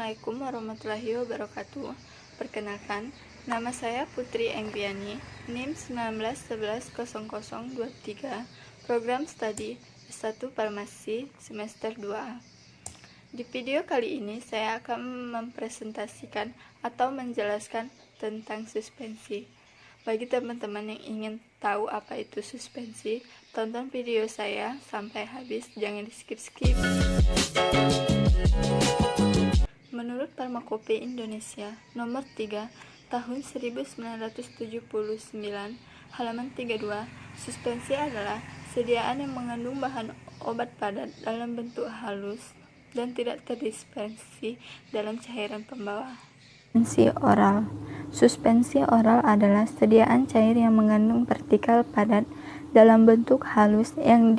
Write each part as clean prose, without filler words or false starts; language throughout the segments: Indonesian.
Assalamualaikum warahmatullahi wabarakatuh. Perkenalkan, nama saya Putri Engviani, NIM 19110023, Program Studi S1 Farmasi Semester 2A. Di video kali ini saya akan mempresentasikan atau menjelaskan tentang suspensi. Bagi teman-teman yang ingin tahu apa itu suspensi, tonton video saya sampai habis, jangan di-skip-skip. Menurut Farmakope Indonesia nomor 3 tahun 1979 halaman 32, suspensi adalah sediaan yang mengandung bahan obat padat dalam bentuk halus dan tidak terdispersi dalam cairan pembawa. Suspensi oral adalah sediaan cair yang mengandung partikel padat dalam bentuk halus yang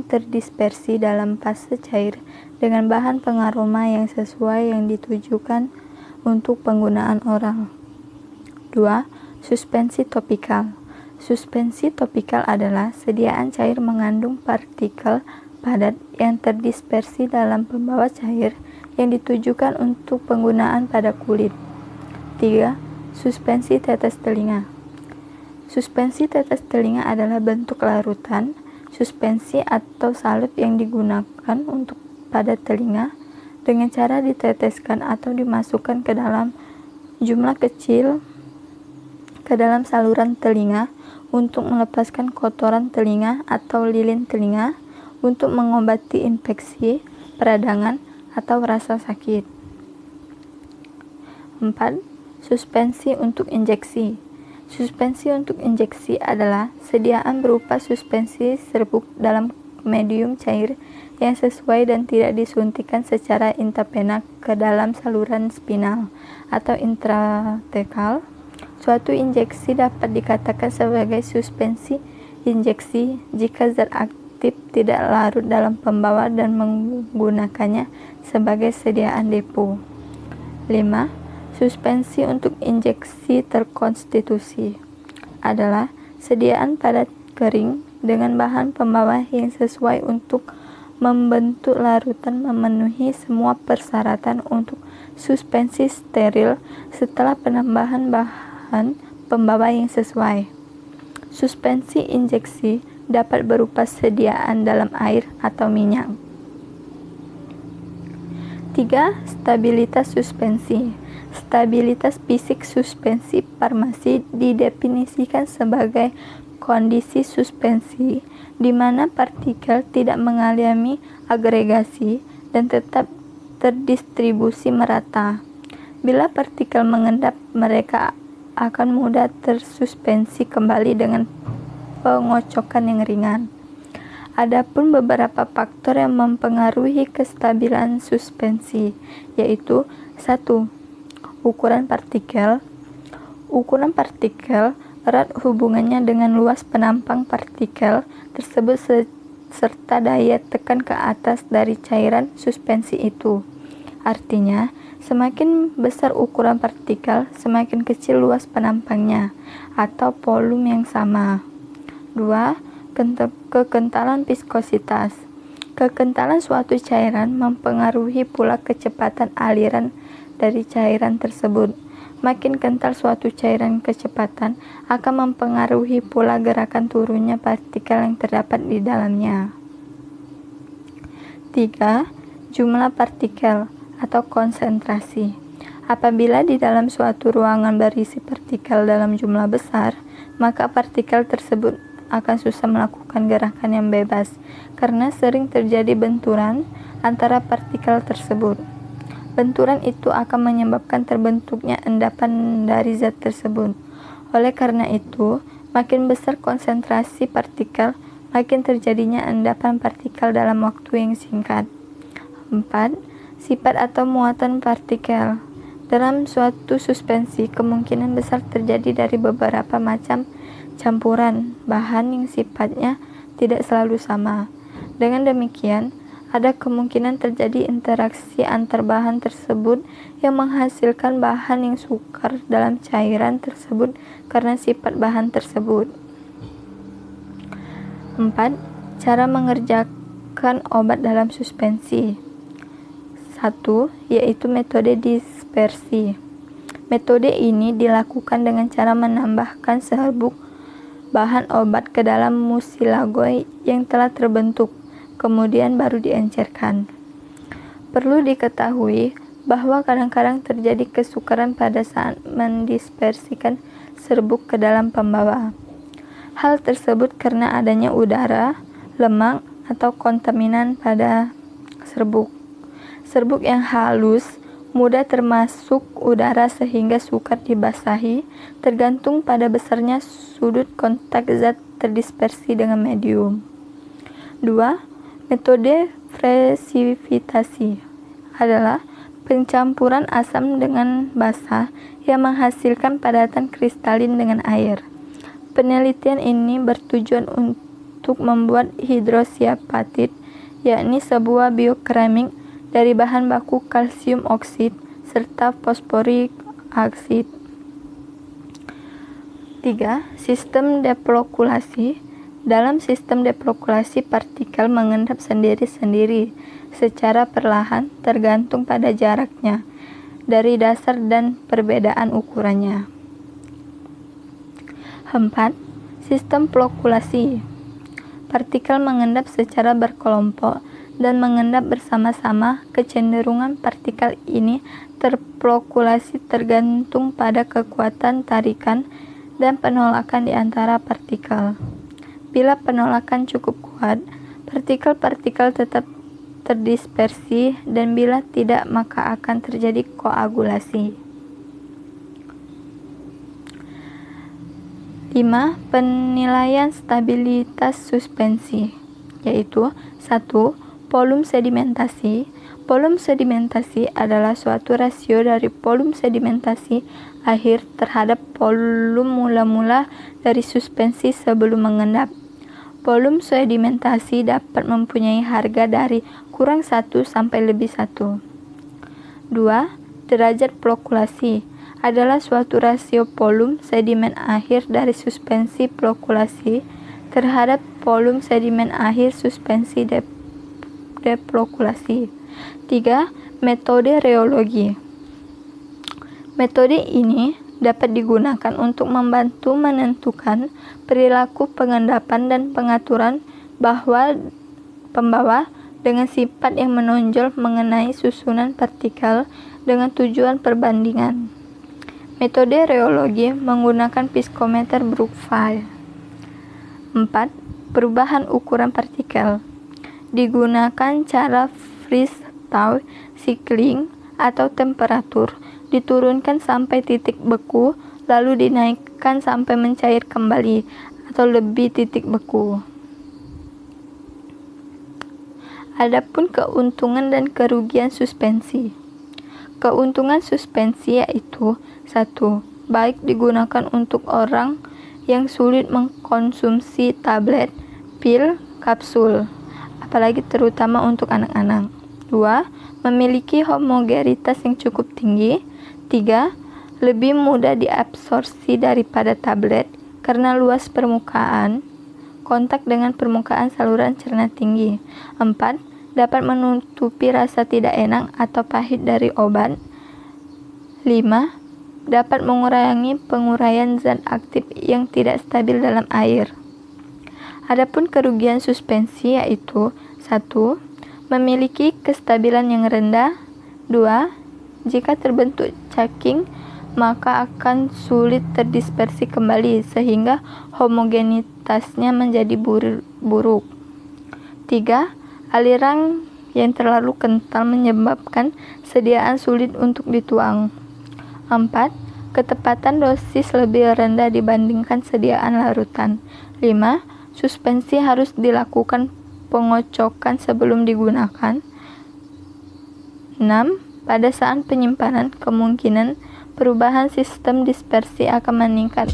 terdispersi dalam fase cair dengan bahan pengaroma yang sesuai yang ditujukan untuk penggunaan oral. 2. Suspensi topikal. Suspensi topikal adalah sediaan cair mengandung partikel padat yang terdispersi dalam pembawa cair yang ditujukan untuk penggunaan pada kulit. 3. Suspensi tetes telinga. Suspensi tetes telinga adalah bentuk larutan suspensi atau salep yang digunakan untuk pada telinga dengan cara diteteskan atau dimasukkan ke dalam jumlah kecil ke dalam saluran telinga untuk melepaskan kotoran telinga atau lilin telinga untuk mengobati infeksi, peradangan, atau rasa sakit. 4. Suspensi untuk injeksi. Suspensi untuk injeksi adalah sediaan berupa suspensi serbuk dalam medium cair yang sesuai dan tidak disuntikan secara intravena ke dalam saluran spinal atau intratekal. Suatu injeksi dapat dikatakan sebagai suspensi injeksi jika zat aktif tidak larut dalam pembawa dan menggunakannya sebagai sediaan depo. 5. Suspensi untuk injeksi terkonstitusi adalah sediaan padat kering dengan bahan pembawa yang sesuai untuk membentuk larutan memenuhi semua persyaratan untuk suspensi steril setelah penambahan bahan pembawa yang sesuai. Suspensi injeksi dapat berupa sediaan dalam air atau minyak. 3. Stabilitas suspensi. Stabilitas fisik suspensi farmasi didefinisikan sebagai kondisi suspensi di mana partikel tidak mengalami agregasi dan tetap terdistribusi merata. Bila partikel mengendap, mereka akan mudah tersuspensi kembali dengan pengocokan yang ringan. Adapun beberapa faktor yang mempengaruhi kestabilan suspensi, yaitu 1. Ukuran partikel. Ukuran partikel erat hubungannya dengan luas penampang partikel tersebut serta daya tekan ke atas dari cairan suspensi itu. Artinya, semakin besar ukuran partikel, semakin kecil luas penampangnya atau volume yang sama. 2. Kekentalan viskositas. Kekentalan suatu cairan mempengaruhi pula kecepatan aliran dari cairan tersebut. Makin kental suatu cairan, kecepatan akan mempengaruhi pula gerakan turunnya partikel yang terdapat di dalamnya. 3. Jumlah partikel atau konsentrasi. Apabila di dalam suatu ruangan berisi partikel dalam jumlah besar, maka partikel tersebut akan susah melakukan gerakan yang bebas karena sering terjadi benturan antara partikel tersebut. Benturan itu akan menyebabkan terbentuknya endapan dari zat tersebut. Oleh karena itu, makin besar konsentrasi partikel, makin terjadinya endapan partikel dalam waktu yang singkat. 4. Sifat atau muatan partikel. Dalam suatu suspensi, kemungkinan besar terjadi dari beberapa macam campuran bahan yang sifatnya tidak selalu sama. Dengan demikian, ada kemungkinan terjadi interaksi antar bahan tersebut yang menghasilkan bahan yang sukar dalam cairan tersebut karena sifat bahan tersebut. 4. Cara mengerjakan obat dalam suspensi. satu, yaitu metode dispersi. Metode ini dilakukan dengan cara menambahkan serbuk bahan obat ke dalam musilago yang telah terbentuk, kemudian baru diencerkan. Perlu diketahui bahwa kadang-kadang terjadi kesukaran pada saat mendispersikan serbuk ke dalam pembawa. Hal tersebut karena adanya udara, lemak, atau kontaminan pada serbuk. Serbuk yang halus mudah termasuk udara sehingga sukar dibasahi, tergantung pada besarnya sudut kontak zat terdispersi dengan medium. 2. Metode presipitasi adalah pencampuran asam dengan basah yang menghasilkan padatan kristalin dengan air. Penelitian ini bertujuan untuk membuat hidroksiapatit, yakni sebuah biokeramik dari bahan baku kalsium oksid serta fosforik oksid. 3. Sistem deplokulasi. Dalam sistem deplokulasi, partikel mengendap sendiri-sendiri secara perlahan tergantung pada jaraknya dari dasar dan perbedaan ukurannya. 4. Sistem flokulasi. Partikel mengendap secara berkelompok dan mengendap bersama-sama. Kecenderungan partikel ini terflokulasi tergantung pada kekuatan tarikan dan penolakan di antara partikel. Bila penolakan cukup kuat, partikel-partikel tetap terdispersi, dan bila tidak maka akan terjadi koagulasi. 5. Penilaian stabilitas suspensi, yaitu 1. Volume sedimentasi. Volume sedimentasi adalah suatu rasio dari volume sedimentasi akhir terhadap volume mula-mula dari suspensi sebelum mengendap. Volume sedimentasi dapat mempunyai harga dari kurang 1 sampai lebih 1. 2. Derajat flokulasi adalah suatu rasio volume sedimen akhir dari suspensi flokulasi terhadap volume sedimen akhir suspensi deflokulasi. 3. Metode reologi. Metode ini dapat digunakan untuk membantu menentukan perilaku pengendapan dan pengaturan pembawa dengan sifat yang menonjol mengenai susunan partikel dengan tujuan perbandingan. Metode reologi menggunakan psikometer Brookfield. 4. Perubahan ukuran partikel. Digunakan cara freeze-thaw cycling atau temperatur diturunkan sampai titik beku lalu dinaikkan sampai mencair kembali atau lebih titik beku. Adapun keuntungan dan kerugian suspensi. Keuntungan suspensi yaitu 1. Baik digunakan untuk orang yang sulit mengkonsumsi tablet, pil, kapsul, apalagi terutama untuk anak-anak. 2. Memiliki homogenitas yang cukup tinggi. 3. Lebih mudah diabsorpsi daripada tablet karena luas permukaan kontak dengan permukaan saluran cerna tinggi. 4. Dapat menutupi rasa tidak enak atau pahit dari obat. 5. Dapat mengurangi penguraian zat aktif yang tidak stabil dalam air. Adapun kerugian suspensi yaitu 1. Memiliki kestabilan yang rendah. 2. Jika terbentuk caking maka akan sulit terdispersi kembali sehingga homogenitasnya menjadi buruk. 3. Aliran yang terlalu kental menyebabkan sediaan sulit untuk dituang. 4. Ketepatan dosis lebih rendah dibandingkan sediaan larutan. 5. Suspensi harus dilakukan pengocokan sebelum digunakan. 6. Pada saat penyimpanan, kemungkinan perubahan sistem dispersi akan meningkat.